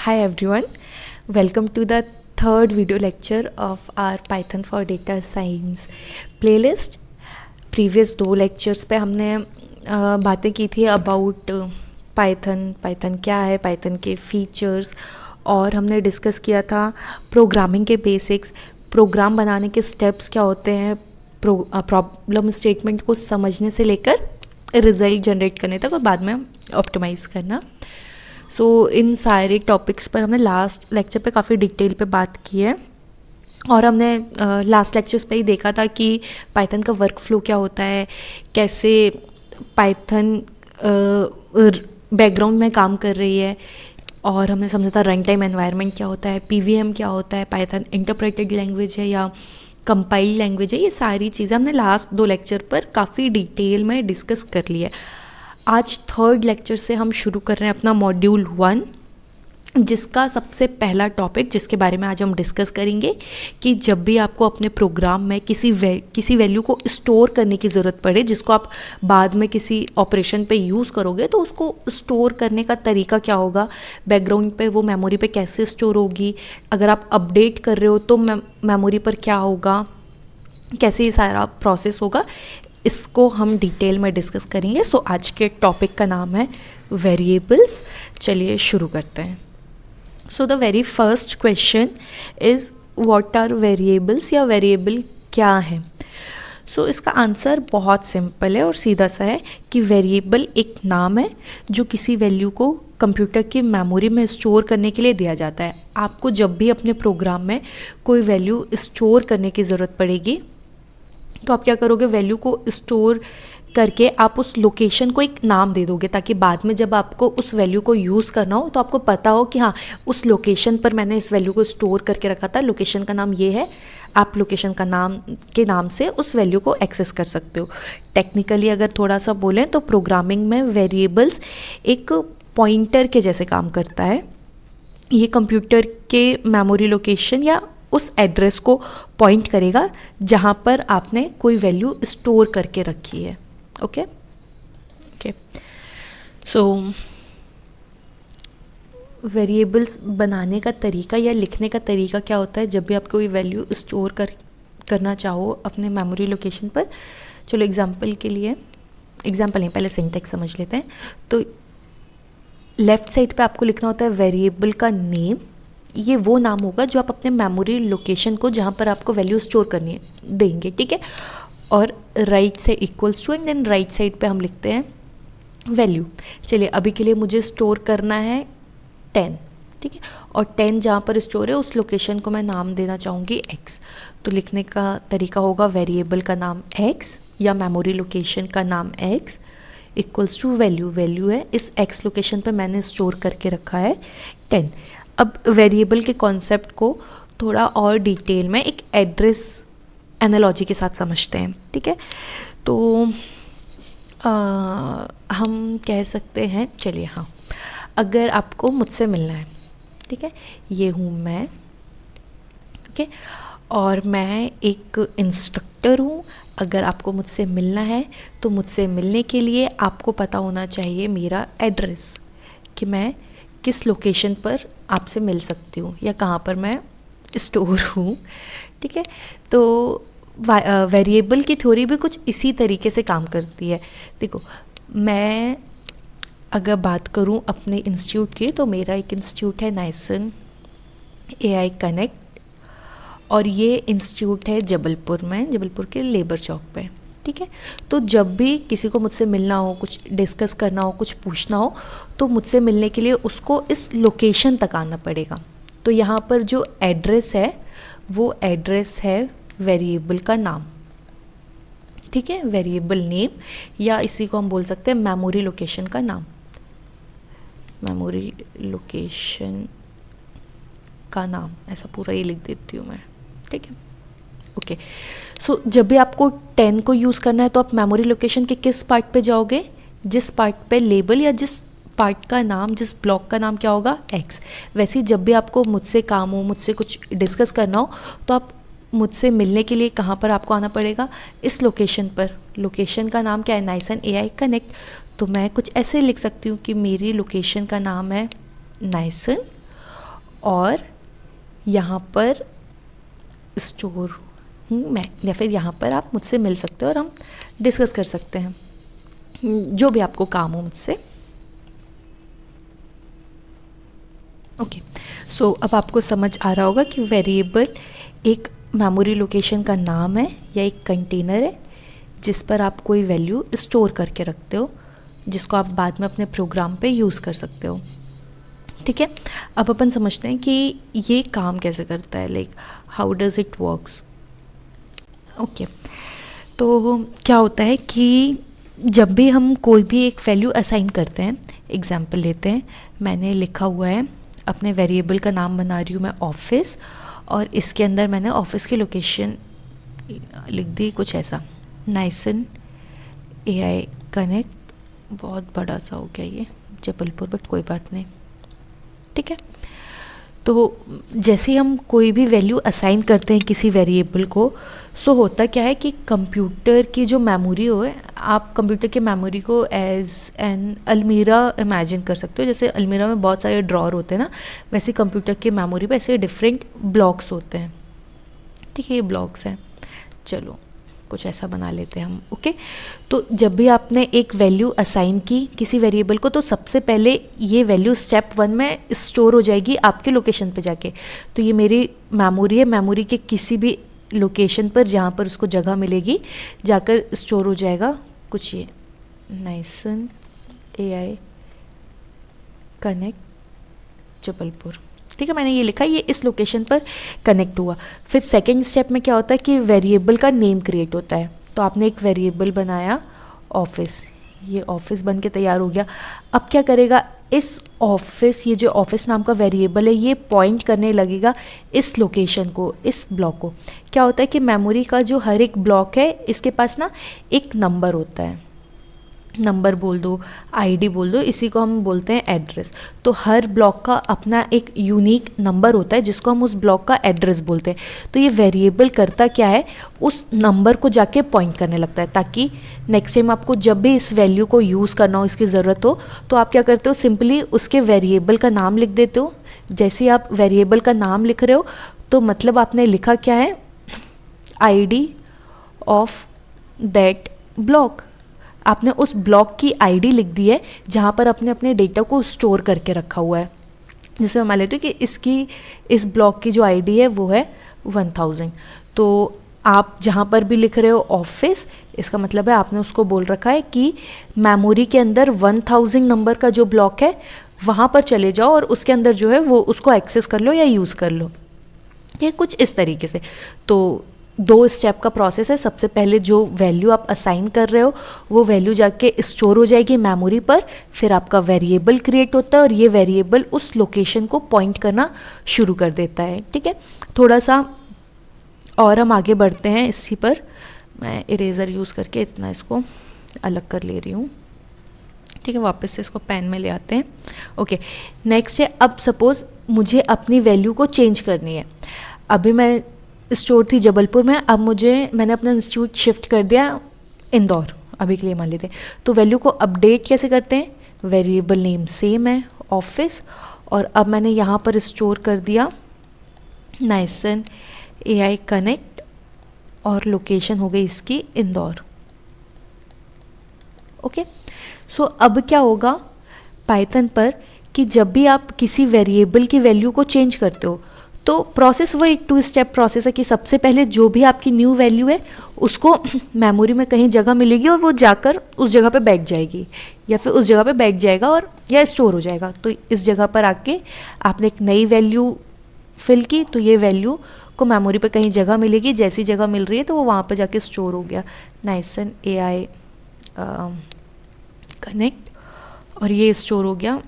Hi everyone, welcome to the third video lecture of our Python for Data Science playlist. Previous दो lectures पे हमने बातें की थी अबाउट पाइथन क्या है, पाइथन के फीचर्स, और हमने डिस्कस किया था प्रोग्रामिंग के बेसिक्स, प्रोग्राम बनाने के स्टेप्स क्या होते हैं, प्रॉब्लम स्टेटमेंट को समझने से लेकर रिजल्ट जनरेट करने तक और बाद में ऑप्टिमाइज़ करना. सो इन सारे टॉपिक्स पर हमने लास्ट लेक्चर पे काफ़ी डिटेल पे बात की है और हमने लास्ट लेक्चर्स पे ही देखा था कि पाइथन का वर्क फ्लो क्या होता है, कैसे पाइथन बैकग्राउंड में काम कर रही है, और हमने समझा था रन टाइम एनवायरनमेंट क्या होता है, पीवीएम क्या होता है, पाइथन इंटरप्रेटेड लैंग्वेज है या कंपाइल्ड लैंग्वेज है. ये सारी चीज़ें हमने लास्ट दो लेक्चर पर काफ़ी डिटेल में डिस्कस कर ली है. आज थर्ड लेक्चर से हम शुरू कर रहे हैं अपना मॉड्यूल 1, जिसका सबसे पहला टॉपिक जिसके बारे में आज हम डिस्कस करेंगे कि जब भी आपको अपने प्रोग्राम में किसी वैल्यू को स्टोर करने की ज़रूरत पड़े, जिसको आप बाद में किसी ऑपरेशन पे यूज़ करोगे, तो उसको स्टोर करने का तरीका क्या होगा, बैकग्राउंड पे वो मेमोरी पे कैसे स्टोर होगी, अगर आप अपडेट कर रहे हो तो मेमोरी पर क्या होगा, कैसे ये सारा प्रोसेस होगा, इसको हम डिटेल में डिस्कस करेंगे. सो आज के टॉपिक का नाम है वेरिएबल्स. चलिए शुरू करते हैं. So the very first question is what are variables, या वेरिएबल क्या है. सो इसका आंसर बहुत सिंपल है और सीधा सा है कि वेरिएबल एक नाम है जो किसी वैल्यू को कंप्यूटर की मेमोरी में स्टोर करने के लिए दिया जाता है. आपको जब भी अपने प्रोग्राम में कोई वैल्यू स्टोर करने की ज़रूरत पड़ेगी तो आप क्या करोगे, वैल्यू को स्टोर करके आप उस लोकेशन को एक नाम दे दोगे, ताकि बाद में जब आपको उस वैल्यू को यूज़ करना हो तो आपको पता हो कि हाँ, उस लोकेशन पर मैंने इस वैल्यू को स्टोर करके रखा था, लोकेशन का नाम ये है. आप लोकेशन का नाम से उस वैल्यू को एक्सेस कर सकते हो. टेक्निकली अगर थोड़ा सा बोलें तो प्रोग्रामिंग में वेरिएबल्स एक पॉइंटर के जैसे काम करता है. ये कंप्यूटर के मेमोरी लोकेशन या उस एड्रेस को पॉइंट करेगा जहाँ पर आपने कोई वैल्यू स्टोर करके रखी है. ओके. सो वेरिएबल्स बनाने का तरीका या लिखने का तरीका क्या होता है जब भी आप कोई वैल्यू स्टोर करना चाहो अपने मेमोरी लोकेशन पर. चलो एग्जांपल नहीं, पहले सिंटैक्स समझ लेते हैं. तो लेफ़्ट साइड पे आपको लिखना होता है वेरिएबल का नेम. ये वो नाम होगा जो आप अपने मेमोरी लोकेशन को, जहाँ पर आपको वैल्यू स्टोर करनी है, देंगे. ठीक है. और right side equals to, and then right side पे हम लिखते हैं वैल्यू. चलिए अभी के लिए मुझे स्टोर करना है 10. ठीक है. और 10 जहाँ पर स्टोर है उस लोकेशन को मैं नाम देना चाहूँगी x. तो लिखने का तरीका होगा वेरिएबल का नाम x या मेमोरी लोकेशन का नाम x इक्वल्स टू वैल्यू है, इस x लोकेशन पे मैंने स्टोर करके रखा है 10. अब वेरिएबल के कॉन्सेप्ट को थोड़ा और डिटेल में एक एड्रेस एनालॉजी के साथ समझते हैं. ठीक है. तो हम कह सकते हैं, चलिए हाँ, अगर आपको मुझसे मिलना है, ठीक है, ये हूँ मैं, ओके, और मैं एक इंस्ट्रक्टर हूँ. अगर आपको मुझसे मिलना है तो मुझसे मिलने के लिए आपको पता होना चाहिए मेरा एड्रेस, कि मैं किस लोकेशन पर आपसे मिल सकती हूँ या कहाँ पर मैं स्टोर हूँ. ठीक है. तो वेरिएबल की थ्योरी भी कुछ इसी तरीके से काम करती है. देखो, मैं अगर बात करूँ अपने इंस्टीट्यूट की, तो मेरा एक इंस्टीट्यूट है नाइसन AI कनेक्ट, और ये इंस्टीट्यूट है जबलपुर के लेबर चौक पे. ठीक है. तो जब भी किसी को मुझसे मिलना हो, कुछ डिस्कस करना हो, कुछ पूछना हो, तो मुझसे मिलने के लिए उसको इस लोकेशन तक आना पड़ेगा. तो यहाँ पर जो एड्रेस है वो एड्रेस है वेरिएबल का नाम. ठीक है. वेरिएबल नेम, या इसी को हम बोल सकते हैं मेमोरी लोकेशन का नाम. मेमोरी लोकेशन का नाम ऐसा पूरा ही लिख देती हूँ मैं. ठीक है. ओके. सो जब भी आपको 10 को यूज़ करना है तो आप मेमोरी लोकेशन के किस पार्ट पे जाओगे, जिस पार्ट पे लेबल या जिस पार्ट का नाम, जिस ब्लॉक का नाम क्या होगा, x. वैसे ही जब भी आपको मुझसे काम हो, मुझसे कुछ डिस्कस करना हो, तो आप मुझसे मिलने के लिए कहाँ पर आपको आना पड़ेगा, इस लोकेशन पर. लोकेशन का नाम क्या है, नाइसन AI कनेक्ट. तो मैं कुछ ऐसे लिख सकती हूँ कि मेरी लोकेशन का नाम है नाइसन, और यहाँ पर स्टोर हूँ मैं, या फिर यहाँ पर आप मुझसे मिल सकते हो और हम डिस्कस कर सकते हैं जो भी आपको काम हो मुझसे। ओके, सो अब आपको समझ आ रहा होगा कि वेरिएबल एक मेमोरी लोकेशन का नाम है या एक कंटेनर है जिस पर आप कोई वैल्यू स्टोर करके रखते हो, जिसको आप बाद में अपने प्रोग्राम पे यूज़ कर सकते हो। ठीक है, अब अपन समझते हैं कि ये काम कैसे करता है, like how does it works. Okay, तो क्या होता है कि जब भी हम कोई भी एक वैल्यू असाइन करते हैं, एग्जाम्पल लेते हैं, मैंने लिखा हुआ है अपने वेरिएबल का नाम बना रही हूँ मैं ऑफिस, और इसके अंदर मैंने ऑफिस की लोकेशन लिख दी कुछ ऐसा, नाइसन AI कनेक्ट, बहुत बड़ा सा हो गया ये जबलपुर, बट कोई बात नहीं। ठीक है, तो जैसे ही हम कोई भी वैल्यू असाइन करते हैं किसी वेरिएबल को, सो होता क्या है कि कंप्यूटर की जो मेमोरी हो, आप कंप्यूटर की मेमोरी को एज एन अलमीरा इमेजिन कर सकते हो। जैसे अलमीरा में बहुत सारे ड्रॉर होते हैं ना, वैसे कंप्यूटर की मेमोरी पे ऐसे डिफरेंट ब्लॉक्स होते हैं। ठीक है, ये ब्लॉक्स हैं, चलो कुछ ऐसा बना लेते हैं हम। ओके, तो जब भी आपने एक वैल्यू असाइन की किसी वेरिएबल को, तो सबसे पहले ये वैल्यू स्टेप 1 में स्टोर हो जाएगी आपके लोकेशन पे जाके। तो ये मेरी मेमोरी है, मेमोरी के किसी भी लोकेशन पर जहाँ पर उसको जगह मिलेगी जाकर स्टोर हो जाएगा कुछ ये नाइसन AI कनेक्ट जबलपुर। ठीक है, मैंने ये लिखा, ये इस लोकेशन पर कनेक्ट हुआ। फिर सेकेंड स्टेप में क्या होता है कि वेरिएबल का नेम क्रिएट होता है। तो आपने एक वेरिएबल बनाया ऑफिस, ये ऑफिस बन के तैयार हो गया। अब क्या करेगा, इस ऑफिस, ये जो ऑफिस नाम का वेरिएबल है, ये पॉइंट करने लगेगा इस लोकेशन को, इस ब्लॉक को। क्या होता है कि मेमोरी का जो हर एक ब्लॉक है, इसके पास ना एक नंबर होता है, नंबर बोल दो, ID बोल दो, इसी को हम बोलते हैं एड्रेस। तो हर ब्लॉक का अपना एक यूनिक नंबर होता है जिसको हम उस ब्लॉक का एड्रेस बोलते हैं। तो ये वेरिएबल करता क्या है, उस नंबर को जाके पॉइंट करने लगता है, ताकि नेक्स्ट टाइम आपको जब भी इस वैल्यू को यूज़ करना हो, इसकी ज़रूरत हो, तो आप क्या करते हो, सिंपली उसके वेरिएबल का नाम लिख देते हो। जैसे ही आप वेरिएबल का नाम लिख रहे हो, तो मतलब आपने लिखा क्या है, ID ऑफ दैट ब्लॉक। आपने उस ब्लॉक की ID लिख दी है जहाँ पर आपने अपने डेटा को स्टोर करके रखा हुआ है। जैसे मैं मान लेती हूँ कि इसकी, इस ब्लॉक की जो ID है वो है 1000। तो आप जहाँ पर भी लिख रहे हो ऑफिस, इसका मतलब है आपने उसको बोल रखा है कि मेमोरी के अंदर 1000 नंबर का जो ब्लॉक है वहाँ पर चले जाओ और उसके अंदर जो है वो उसको एक्सेस कर लो या यूज़ कर लो। ये कुछ इस तरीके से। तो 2 स्टेप का प्रोसेस है। सबसे पहले जो वैल्यू आप असाइन कर रहे हो वो वैल्यू जाके स्टोर हो जाएगी मेमोरी पर, फिर आपका वेरिएबल क्रिएट होता है और ये वेरिएबल उस लोकेशन को पॉइंट करना शुरू कर देता है। ठीक है, थोड़ा सा और हम आगे बढ़ते हैं इसी पर। मैं इरेज़र यूज़ करके इतना इसको अलग कर ले रही हूँ। ठीक है, वापस से इसको पेन में ले आते हैं। ओके, नेक्स्ट है, अब सपोज़ मुझे अपनी वैल्यू को चेंज करनी है। अभी मैं स्टोर थी जबलपुर में, अब मैंने अपना इंस्टीट्यूट शिफ्ट कर दिया इंदौर, अभी के लिए मान लेते हैं। तो वैल्यू को अपडेट कैसे करते हैं, वेरिएबल नेम सेम है ऑफिस, और अब मैंने यहाँ पर स्टोर कर दिया नाइसन AI कनेक्ट और लोकेशन हो गई इसकी इंदौर। ओके, सो अब क्या होगा पाइथन पर कि जब भी आप किसी वेरिएबल की वैल्यू को चेंज करते हो तो प्रोसेस वो एक 2 स्टेप प्रोसेस है कि सबसे पहले जो भी आपकी न्यू वैल्यू है उसको मेमोरी में कहीं जगह मिलेगी और वो जाकर उस जगह पे बैठ जाएगी, या फिर उस जगह पे बैठ जाएगा और या स्टोर हो जाएगा। तो इस जगह पर आके आपने एक नई वैल्यू फिल की, तो ये वैल्यू को मेमोरी पे कहीं जगह मिलेगी, जैसी जगह मिल रही है तो वो वहाँ पर जाके स्टोर हो गया नाइसन AI कनेक्ट, और ये स्टोर हो गया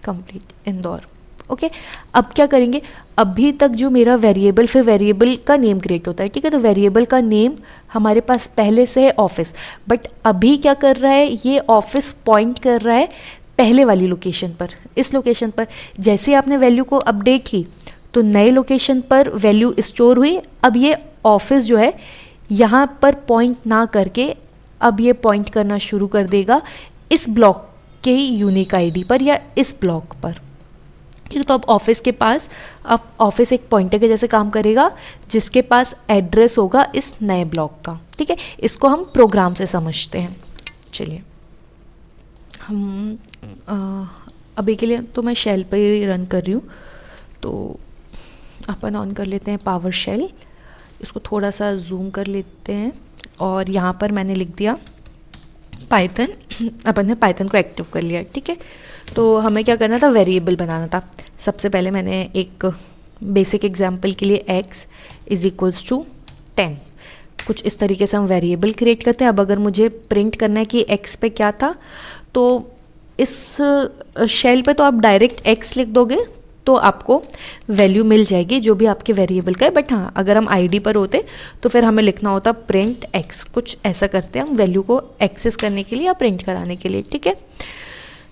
कंप्लीट इंदौर। ओके, अब क्या करेंगे, अभी तक जो मेरा वेरिएबल, फिर वेरिएबल का नेम क्रिएट होता है। ठीक है, तो वेरिएबल का नेम हमारे पास पहले से है ऑफिस, बट अभी क्या कर रहा है, ये ऑफिस पॉइंट कर रहा है पहले वाली लोकेशन पर, इस लोकेशन पर। जैसे आपने वैल्यू को अपडेट की तो नए लोकेशन पर वैल्यू स्टोर हुई। अब ये ऑफिस जो है यहाँ पर पॉइंट ना करके अब ये पॉइंट करना शुरू कर देगा इस ब्लॉक के यूनिक ID पर या इस ब्लॉक पर। ठीक है। तो अब ऑफिस के पास, अब ऑफिस एक पॉइंटर के जैसे काम करेगा जिसके पास एड्रेस होगा इस नए ब्लॉक का। ठीक है, इसको हम प्रोग्राम से समझते हैं। चलिए हम अभी के लिए तो मैं शेल पर ही रन कर रही हूँ, तो अपन ऑन कर लेते हैं पावर शेल। इसको थोड़ा सा जूम कर लेते हैं और यहाँ पर मैंने लिख दिया पाइथन। अपन ने पाइथन को एक्टिव कर लिया। ठीक है, तो हमें क्या करना था, वेरिएबल बनाना था। सबसे पहले मैंने एक बेसिक एग्जांपल के लिए x इज इक्वल्स टू 10 कुछ इस तरीके से हम वेरिएबल क्रिएट करते हैं। अब अगर मुझे प्रिंट करना है कि x पे क्या था, तो इस शेल पे तो आप डायरेक्ट x लिख दोगे तो आपको वैल्यू मिल जाएगी जो भी आपके वेरिएबल का है। बट हाँ, अगर हम आईडी पर होते तो फिर हमें लिखना होता प्रिंट x। कुछ ऐसा करते हैं हम वैल्यू को एक्सेस करने के लिए या प्रिंट कराने के लिए। ठीक है,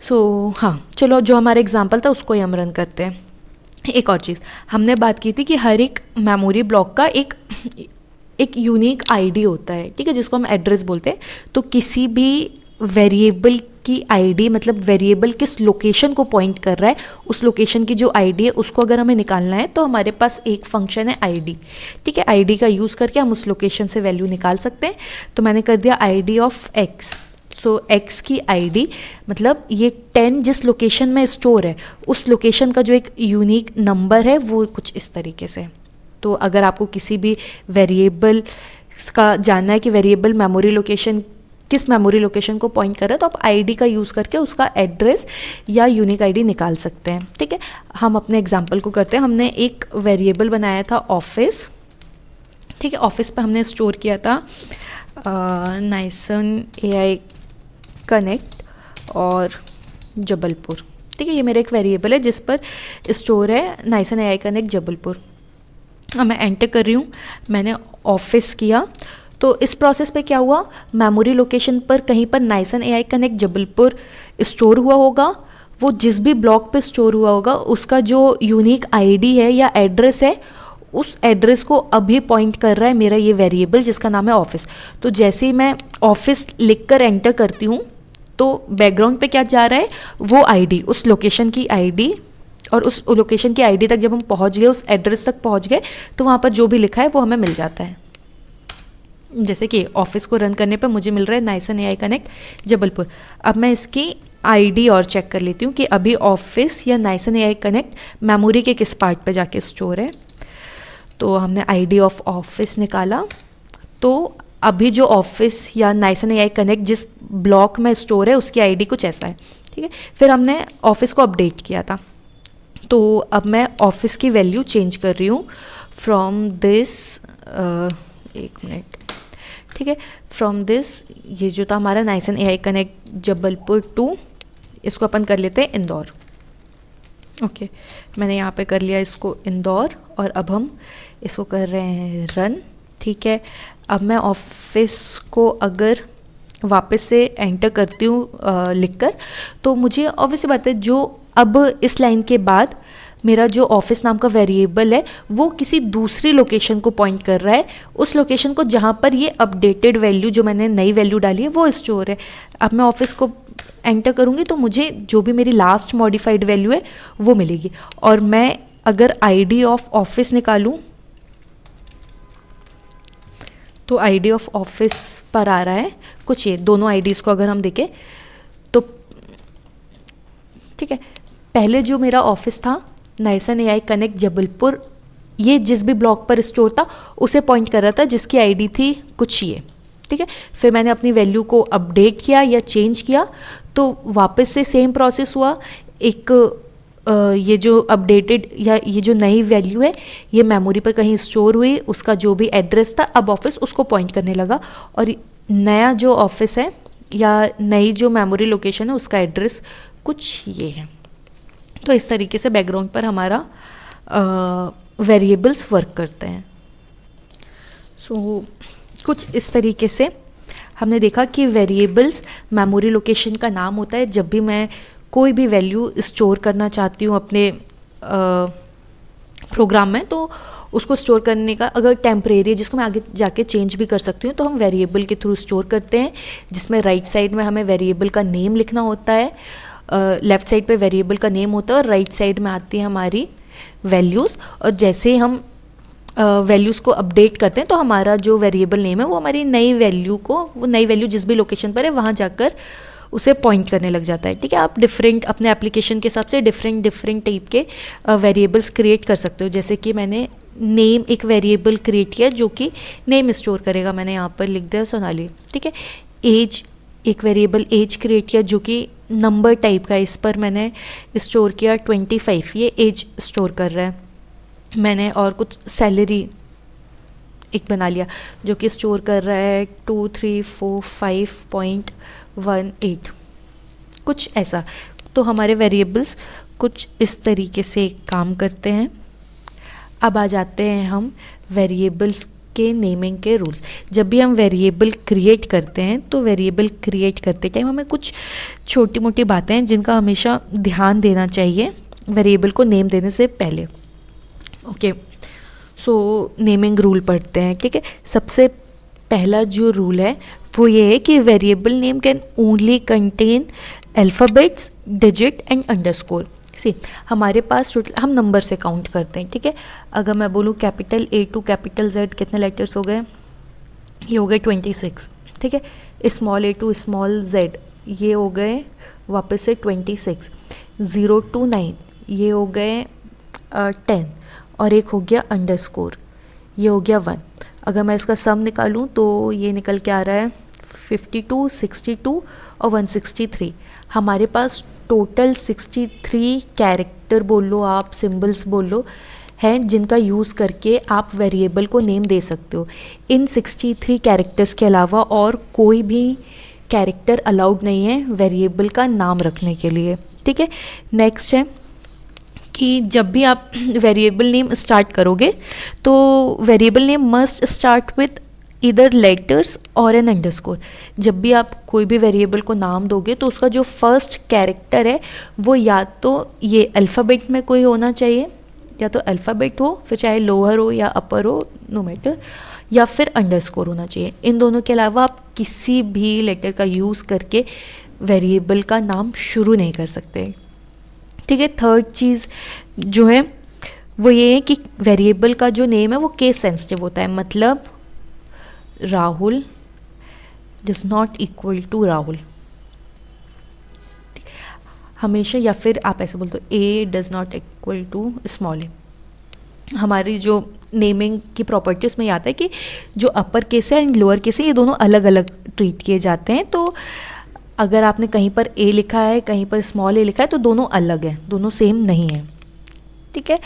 सो हाँ, चलो जो हमारा एग्जाम्पल था उसको ही हम रन करते हैं। एक और चीज़ हमने बात की थी कि हर एक मेमोरी ब्लॉक का एक यूनिक आईडी होता है। ठीक है, जिसको हम एड्रेस बोलते हैं। तो किसी भी वेरिएबल की आईडी, मतलब वेरिएबल किस लोकेशन को पॉइंट कर रहा है, उस लोकेशन की जो आईडी है उसको अगर हमें निकालना है तो हमारे पास एक फंक्शन है आईडी। ठीक है, आईडी का यूज़ करके हम उस लोकेशन से वैल्यू निकाल सकते हैं। तो मैंने कर दिया ID of x. So x की आईडी मतलब ये 10 जिस लोकेशन में स्टोर है उस लोकेशन का जो एक यूनिक नंबर है वो कुछ इस तरीके से। तो अगर आपको किसी भी वेरिएबल का जानना है कि वेरिएबल मेमोरी लोकेशन किस मेमोरी लोकेशन को पॉइंट कर रहा है, तो आप आईडी का यूज़ करके उसका एड्रेस या यूनिक आईडी निकाल सकते हैं। ठीक है, हम अपने एग्जांपल को करते हैं। हमने एक वेरिएबल बनाया था ऑफिस। ठीक है, ऑफिस पे हमने स्टोर किया था नाइसन AI कनेक्ट और जबलपुर। ठीक है, ये मेरा एक वेरिएबल है जिस पर स्टोर है नाइसन AI कनेक्ट जबलपुर। अब मैं एंटर कर रही हूँ, मैंने ऑफिस किया। तो इस प्रोसेस पे क्या हुआ, मेमोरी लोकेशन पर कहीं पर नाइसन AI कनेक्ट जबलपुर स्टोर हुआ होगा। वो जिस भी ब्लॉक पे स्टोर हुआ होगा उसका जो यूनिक आईडी है या एड्रेस है, उस एड्रेस को अभी पॉइंट कर रहा है मेरा ये वेरिएबल जिसका नाम है ऑफिस। तो जैसे ही मैं ऑफिस लिखकर एंटर करती हूँ तो बैकग्राउंड पे क्या जा रहा है, वो आईडी, उस लोकेशन की आईडी, और उस लोकेशन की आईडी तक जब हम पहुँच गए, उस एड्रेस तक पहुँच गए, तो वहाँ पर जो भी लिखा है वो हमें मिल जाता है। जैसे कि ऑफिस को रन करने पर मुझे मिल रहा है नाइसन AI कनेक्ट जबलपुर। अब मैं इसकी आईडी और चेक कर लेती हूँ कि अभी ऑफिस या नाइसन AI कनेक्ट मेमोरी के किस पार्ट पे जाके स्टोर है। तो हमने आईडी ऑफ ऑफिस निकाला, तो अभी जो ऑफिस या नाइसन AI कनेक्ट जिस ब्लॉक में स्टोर है उसकी आईडी कुछ ऐसा है। ठीक है, फिर हमने ऑफिस को अपडेट किया था। तो अब मैं ऑफिस की वैल्यू चेंज कर रही हूँ फ्रॉम दिस, एक मिनट। ठीक है, फ्रॉम दिस, ये जो था हमारा नाइसन AI कनेक्ट जबलपुर 2, इसको अपन कर लेते हैं इंदौर। ओके, मैंने यहाँ पे कर लिया इसको इंदौर और अब हम इसको कर रहे हैं रन। ठीक है, अब मैं ऑफिस को अगर वापस से एंटर करती हूँ लिखकर, तो मुझे ऑब्वियसली बात है जो अब इस लाइन के बाद मेरा जो ऑफिस नाम का वेरिएबल है वो किसी दूसरी लोकेशन को पॉइंट कर रहा है, उस लोकेशन को जहाँ पर ये अपडेटेड वैल्यू जो मैंने नई वैल्यू डाली है वो स्टोर है। अब मैं ऑफिस को एंटर करूँगी तो मुझे जो भी मेरी लास्ट मॉडिफाइड वैल्यू है वो मिलेगी। और मैं अगर आईडी ऑफ ऑफिस निकालूँ तो आईडी ऑफ ऑफिस पर आ रहा है कुछ ये, दोनों आईडीज़ को अगर हम देखें तो ठीक है, पहले जो मेरा ऑफिस था नाइसन AI कनेक्ट जबलपुर, ये जिस भी ब्लॉक पर स्टोर था उसे पॉइंट कर रहा था जिसकी आईडी थी कुछ ये। ठीक है, फिर मैंने अपनी वैल्यू को अपडेट किया या चेंज किया तो वापस से सेम प्रोसेस हुआ। एक ये जो अपडेटेड या ये जो नई वैल्यू है ये मेमोरी पर कहीं स्टोर हुई, उसका जो भी एड्रेस था अब ऑफिस उसको पॉइंट करने लगा, और नया जो ऑफिस है या नई जो मेमोरी लोकेशन है उसका एड्रेस कुछ ये है। तो इस तरीके से बैकग्राउंड पर हमारा वेरिएबल्स वर्क करते हैं। सो कुछ इस तरीके से हमने देखा कि वेरिएबल्स मेमोरी लोकेशन का नाम होता है। जब भी मैं कोई भी वैल्यू स्टोर करना चाहती हूँ अपने प्रोग्राम में, तो उसको स्टोर करने का अगर टेम्परेरी है जिसको मैं आगे जाके चेंज भी कर सकती हूँ, तो हम वेरिएबल के थ्रू स्टोर करते हैं, जिसमें राइट साइड में हमें वेरिएबल का नेम लिखना होता है लेफ़्ट साइड पे वेरिएबल का नेम होता है और राइट साइड में आती है हमारी वैल्यूज़। और जैसे ही हम वैल्यूज़ को अपडेट करते हैं तो हमारा जो वेरिएबल नेम है वो हमारी नई वैल्यू को, वो नई वैल्यू जिस भी लोकेशन पर है वहाँ जाकर उसे पॉइंट करने लग जाता है। ठीक है, आप डिफरेंट अपने एप्लीकेशन के हिसाब से डिफरेंट टाइप के वेरिएबल्स क्रिएट कर सकते हो। जैसे कि मैंने नेम एक वेरिएबल क्रिएट किया जो कि नेम स्टोर करेगा, मैंने यहाँ पर लिख दिया सोनाली। ठीक है, एज एक वेरिएबल एज क्रिएट किया जो कि नंबर टाइप का है, इस पर मैंने स्टोर किया 25, ये एज स्टोर कर रहा है मैंने। और कुछ सैलरी एक बना लिया जो कि स्टोर कर रहा है 2345.18, कुछ ऐसा। तो हमारे वेरिएबल्स कुछ इस तरीके से काम करते हैं। अब आ जाते हैं हम वेरिएबल्स के नेमिंग के रूल्स। जब भी हम वेरिएबल क्रिएट करते हैं तो वेरिएबल क्रिएट करते टाइम हमें कुछ छोटी मोटी बातें हैं जिनका हमेशा ध्यान देना चाहिए वेरिएबल को नेम देने से पहले। ओके, सो नेमिंग रूल पढ़ते हैं। ठीक है, सबसे पहला जो रूल है वो ये है कि variable name can only contain alphabets, digit and underscore. See, हमारे पास टोटल हम नंबर से काउंट करते हैं। ठीक है, अगर मैं बोलूँ capital A to capital Z कितने लेटर्स हो गए, ये हो गए 26। ठीक है, small a to small z ये हो गए वापस से 26, 0 to 9 ये हो गए 10, और एक हो गया अंडरस्कोर, ये हो गया 1। अगर मैं इसका सम निकालूं तो ये निकल के आ रहा है 52, 62 और 163। हमारे पास टोटल 63 कैरेक्टर बोल लो आप, सिंबल्स बोल लो, हैं जिनका यूज़ करके आप वेरिएबल को नेम दे सकते हो। इन 63 कैरेक्टर्स के अलावा और कोई भी कैरेक्टर अलाउड नहीं है वेरिएबल का नाम रखने के लिए। ठीक है, नेक्स्ट है कि जब भी आप वेरिएबल नेम स्टार्ट करोगे तो variable name must start with इधर लेटर्स और एन अंडरस्कोर। जब भी आप कोई भी वेरिएबल को नाम दोगे तो उसका जो फर्स्ट कैरेक्टर है वो या तो ये अल्फ़ाबेट में कोई होना चाहिए, या तो अल्फ़ाबेट हो, फिर चाहे लोअर हो या अपर हो, नो मैटर, या फिर अंडरस्कोर होना चाहिए। इन दोनों के अलावा आप किसी भी लेटर का यूज़ करके वेरिएबल का नाम शुरू नहीं कर सकते। ठीक है, थर्ड चीज़ जो है वो ये है कि वेरिएबल का जो नेम है वो केस सेंसिटिव होता है। मतलब Rahul does not equal to Rahul हमेशा, या फिर आप ऐसे बोल दो A does not equal to small A. हमारी जो नेमिंग की प्रॉपर्टीज में आता है कि जो अपर केस है एंड लोअर केस है ये दोनों अलग अलग ट्रीट किए जाते हैं। तो अगर आपने कहीं पर ए लिखा है कहीं पर स्मॉल ए लिखा है तो दोनों अलग हैं, दोनों सेम नहीं हैं। ठीक है,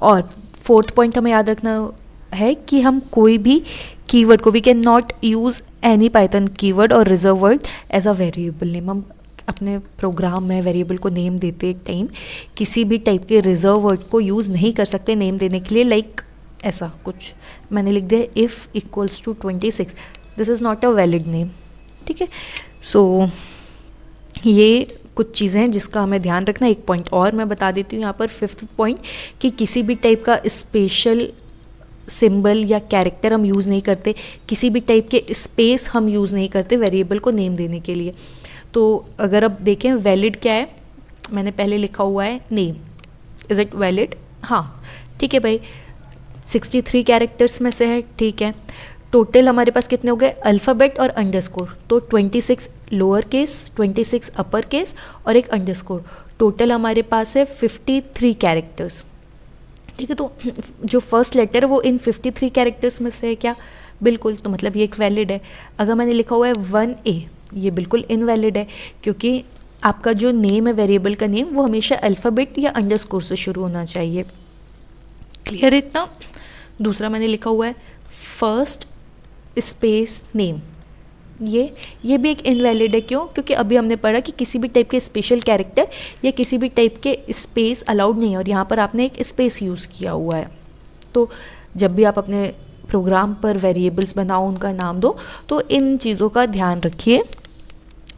और फोर्थ पॉइंट हमें याद रखना है कि हम कोई भी कीवर्ड को, we can not use any Python keyword और reserve word as a variable name. हम अपने प्रोग्राम में वेरिएबल को नेम देते टाइम किसी भी टाइप के रिजर्व वर्ड को यूज़ नहीं कर सकते नेम देने के लिए। लाइक ऐसा कुछ मैंने लिख दिया if equals to 26, this is not a valid name. ठीक है, सो ये कुछ चीज़ें हैं जिसका हमें ध्यान रखना। एक पॉइंट और मैं बता देती हूँ यहाँ पर, फिफ्थ पॉइंट, कि किसी भी टाइप का स्पेशल सिंबल या कैरेक्टर हम यूज़ नहीं करते, किसी भी टाइप के स्पेस हम यूज़ नहीं करते वेरिएबल को नेम देने के लिए। तो अगर अब देखें वैलिड क्या है, मैंने पहले लिखा हुआ है नेम, इज़ इट वैलिड? हाँ, ठीक है भाई, 63 कैरेक्टर्स में से है। ठीक है, टोटल हमारे पास कितने हो गए, अल्फ़ाबेट और अंडरस्कोर, तो 26 लोअर केस, 26 अपर केस और एक अंडरस्कोर, टोटल हमारे पास है 53 कैरेक्टर्स। ठीक है, तो जो फर्स्ट लेटर है वो इन 53 कैरेक्टर्स में से है क्या? बिल्कुल, तो मतलब ये एक वैलिड है। अगर मैंने लिखा हुआ है 1A, ये बिल्कुल इनवैलिड है क्योंकि आपका जो नेम है वेरिएबल का नेम वो हमेशा अल्फ़ाबेट या अंडरस्कोर से शुरू होना चाहिए। क्लियर है इतना? दूसरा मैंने लिखा हुआ है फर्स्ट स्पेस नेम, ये भी एक इनवैलिड है। क्यों? क्योंकि अभी हमने पढ़ा कि किसी भी टाइप के स्पेशल कैरेक्टर या किसी भी टाइप के स्पेस अलाउड नहीं है और यहाँ पर आपने एक स्पेस यूज़ किया हुआ है। तो जब भी आप अपने प्रोग्राम पर वेरिएबल्स बनाओ, उनका नाम दो, तो इन चीज़ों का ध्यान रखिए।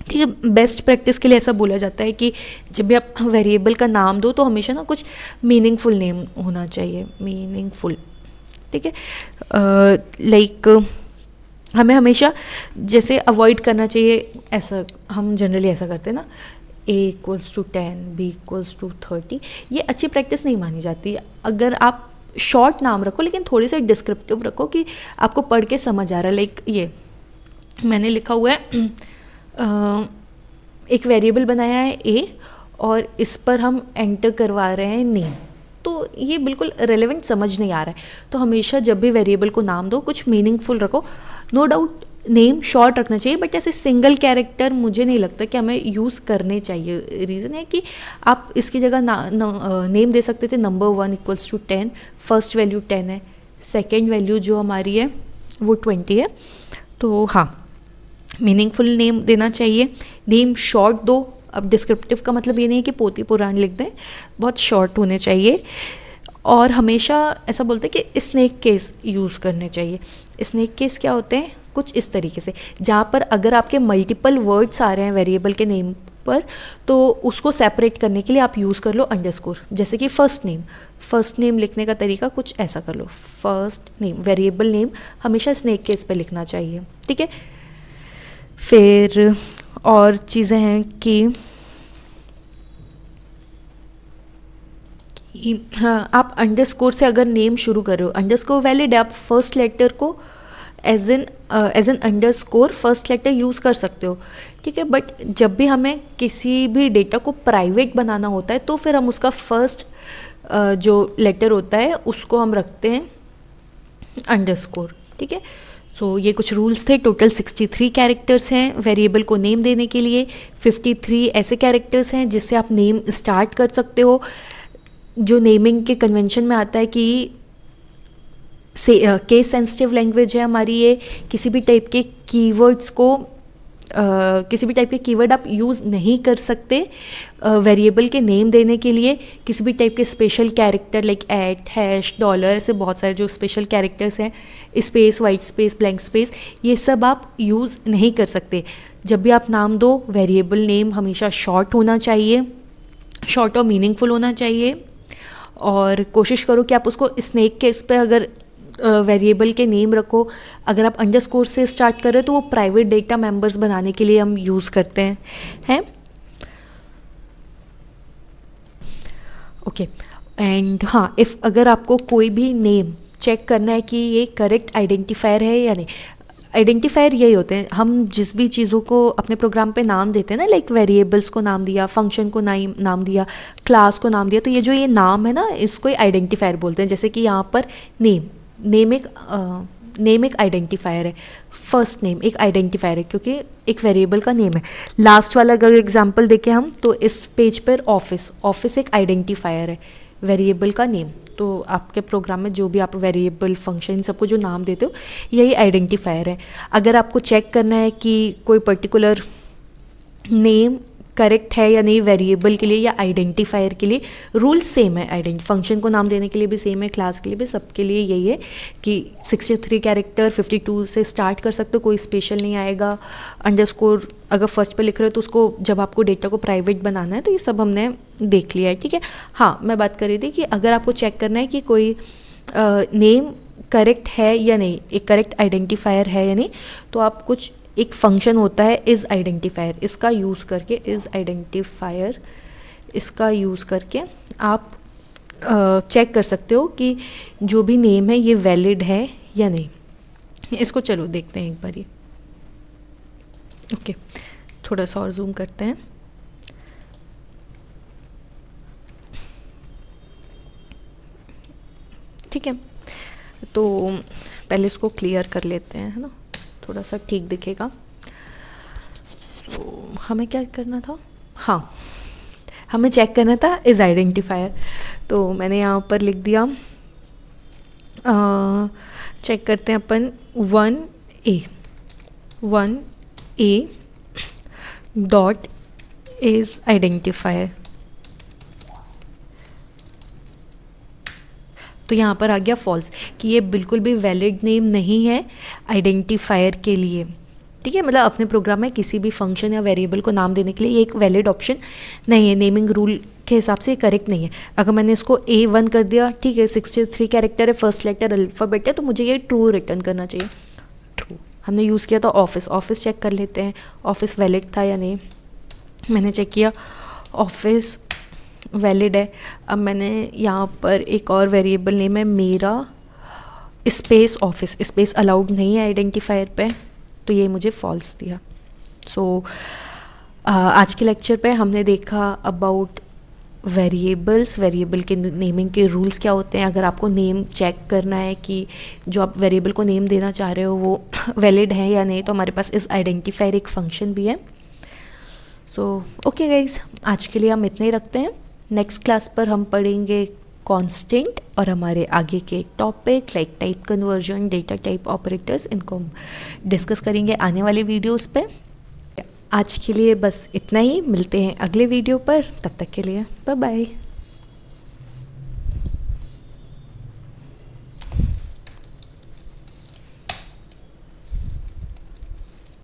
ठीक है, बेस्ट प्रैक्टिस के लिए ऐसा बोला जाता है कि जब भी आप वेरिएबल का नाम दो तो हमेशा ना कुछ मीनिंगफुल नेम होना चाहिए, मीनिंगफुल। ठीक है, लाइक हमें हमेशा जैसे अवॉइड करना चाहिए, ऐसा हम जनरली ऐसा करते हैं ना, A=10, B=30, ये अच्छी प्रैक्टिस नहीं मानी जाती। अगर आप शॉर्ट नाम रखो लेकिन थोड़ी सी डिस्क्रिप्टिव रखो कि आपको पढ़ के समझ आ रहा है। लाइक ये मैंने लिखा हुआ है एक वेरिएबल बनाया है A और इस पर हम एंटर करवा रहे हैं नेम, तो ये बिल्कुल रेलेवेंट समझ नहीं आ रहा है। तो हमेशा जब भी वेरिएबल को नाम दो कुछ मीनिंगफुल रखो। नो डाउट नेम शॉर्ट रखना चाहिए, बट ऐसे सिंगल कैरेक्टर मुझे नहीं लगता कि हमें यूज़ करने चाहिए। रीज़न है कि आप इसकी जगह नेम दे सकते थे नंबर 1=10, फर्स्ट वैल्यू 10 है, सेकेंड वैल्यू जो हमारी है वो 20 है। तो हाँ, मीनिंगफुल नेम देना चाहिए। नेम शॉर्ट दो। अब डिस्क्रिप्टिव का मतलब ये नहीं है कि पोती पुराण लिख दें, बहुत शॉर्ट होने चाहिए। और हमेशा ऐसा बोलते हैं कि स्नेक केस यूज़ करने चाहिए। स्नेक केस क्या होते हैं? कुछ इस तरीके से, जहाँ पर अगर आपके मल्टीपल वर्ड्स आ रहे हैं वेरिएबल के नेम पर, तो उसको सेपरेट करने के लिए आप यूज़ कर लो अंडरस्कोर। जैसे कि फर्स्ट नेम लिखने का तरीका कुछ ऐसा कर लो, फर्स्ट नेम, वेरिएबल नेम हमेशा स्नेक केस पे लिखना चाहिए, ठीक है। फिर और चीज़ें हैं कि हाँ, आप अंडरस्कोर से अगर नेम शुरू कर रहे हो, अंडरस्कोर वैलिड है, आप फर्स्ट लेटर को as an underscore first letter use कर सकते हो, ठीक है। बट जब भी हमें किसी भी डेटा को प्राइवेट बनाना होता है तो फिर हम उसका फर्स्ट जो लेटर होता है उसको हम रखते हैं अंडरस्कोर, ठीक है। सो ये कुछ रूल्स थे। टोटल 63 कैरेक्टर्स हैं वेरिएबल को नेम देने के लिए। 53 ऐसे कैरेक्टर्स हैं जिससे आप नेम स्टार्ट कर सकते हो। जो नेमिंग के कन्वेंशन में आता है कि केस सेंसिटिव लैंग्वेज है हमारी ये, किसी भी टाइप के कीवर्ड्स को किसी भी टाइप के कीवर्ड आप यूज़ नहीं कर सकते वेरिएबल के नेम देने के लिए। किसी भी टाइप के स्पेशल कैरेक्टर लाइक @ हैश $, ऐसे बहुत सारे जो स्पेशल कैरेक्टर्स हैं, space, white space, blank space, ये सब आप यूज़ नहीं कर सकते। जब भी आप नाम दो, वेरिएबल नेम हमेशा शॉर्ट होना चाहिए, शॉर्ट और मीनिंगफुल होना चाहिए। और कोशिश करो कि आप उसको स्नेक केस पे अगर वेरिएबल के नेम रखो। अगर आप अंडरस्कोर से स्टार्ट कर रहे हो तो वो प्राइवेट डेटा मेंबर्स बनाने के लिए हम यूज़ करते हैं ओके। एंड हाँ, इफ़ अगर आपको कोई भी नेम चेक करना है कि ये करेक्ट आइडेंटिफायर है या नहीं। आइडेंटिफायर यही होते हैं, हम जिस भी चीज़ों को अपने प्रोग्राम पे नाम देते हैं ना, लाइक वेरिएबल्स को नाम दिया, फंक्शन को नाम दिया, क्लास को नाम दिया, तो ये जो ये नाम है ना, इसको आइडेंटिफायर बोलते हैं। जैसे कि यहाँ पर नेम एक आइडेंटिफायर है, फर्स्ट नेम एक आइडेंटिफायर है क्योंकि एक वेरिएबल का नेम है। लास्ट वाला अगर एग्जांपल देखें हम, तो इस पेज पर ऑफिस एक आइडेंटिफायर है वेरिएबल का नेम। तो आपके प्रोग्राम में जो भी आप वेरिएबल, फंक्शन, सबको जो नाम देते हो, यही आइडेंटिफायर है। अगर आपको चेक करना है कि कोई पर्टिकुलर नेम करेक्ट है या नहीं वेरिएबल के लिए या आइडेंटिफायर के लिए, रूल सेम है। फंक्शन को नाम देने के लिए भी सेम है, क्लास के लिए भी, सबके लिए यही है कि 63 कैरेक्टर 52 से स्टार्ट कर सकते हो, कोई स्पेशल नहीं आएगा। अंडरस्कोर अगर फर्स्ट पे लिख रहे हो तो उसको जब आपको डेटा को प्राइवेट बनाना है तो ये सब हमने देख लिया है, ठीक है। हाँ, मैं बात कर रही थी कि अगर आपको चेक करना है कि कोई नेम करेक्ट है या नहीं, एक करेक्ट आइडेंटिफायर है या नहीं, तो आप कुछ एक फंक्शन होता है इज़ आइडेंटिफायर, इसका यूज़ करके इसका यूज़ करके आप चेक कर सकते हो कि जो भी नेम है ये वैलिड है या नहीं। इसको चलो देखते हैं एक बार ये। ओके, थोड़ा सा और जूम करते हैं। ठीक है, तो पहले इसको क्लियर कर लेते हैं, है ना, थोड़ा सा ठीक दिखेगा। तो हमें क्या करना था? हाँ, हमें चेक करना था इज़ आइडेंटिफायर। तो मैंने यहाँ पर लिख दिया, चेक करते हैं अपन 1A डॉट इज़ आइडेंटिफायर। तो यहाँ पर आ गया फॉल्स कि ये बिल्कुल भी वैलिड नेम नहीं है आइडेंटिफायर के लिए, ठीक है। मतलब अपने प्रोग्राम में किसी भी फंक्शन या वेरिएबल को नाम देने के लिए ये एक वैलिड ऑप्शन नहीं है, नेमिंग रूल के हिसाब से करेक्ट नहीं है। अगर मैंने इसको A1 कर दिया, ठीक है, 63 कैरेक्टर है, फर्स्ट लेटर अल्फ़ाबेट है, तो मुझे ये ट्रू रिटर्न करना चाहिए, ट्रू। हमने यूज़ किया था ऑफिस चेक कर लेते हैं ऑफिस वैलिड था या नहीं। मैंने चेक किया ऑफिस वैलिड है। अब मैंने यहाँ पर एक और वेरिएबल नेम है मेरा स्पेस ऑफिस, स्पेस अलाउड नहीं है आइडेंटिफायर पे, तो ये मुझे फॉल्स दिया। सो आज के लेक्चर पे हमने देखा अबाउट वेरिएबल्स, वेरिएबल के नेमिंग के रूल्स क्या होते हैं। अगर आपको नेम चेक करना है कि जो आप वेरिएबल को नेम देना चाह रहे हो वो वैलिड है या नहीं, तो हमारे पास इस आइडेंटिफायर एक फंक्शन भी है। सो ओके गाइज, आज के लिए हम इतने ही रखते हैं। नेक्स्ट क्लास पर हम पढ़ेंगे कांस्टेंट और हमारे आगे के topic like type conversion, data type operators, इनको हम डिस्कस करेंगे आने वाले वीडियोस पे। आज के लिए बस इतना ही, मिलते हैं अगले वीडियो पर, तब तक के लिए बाय बाय।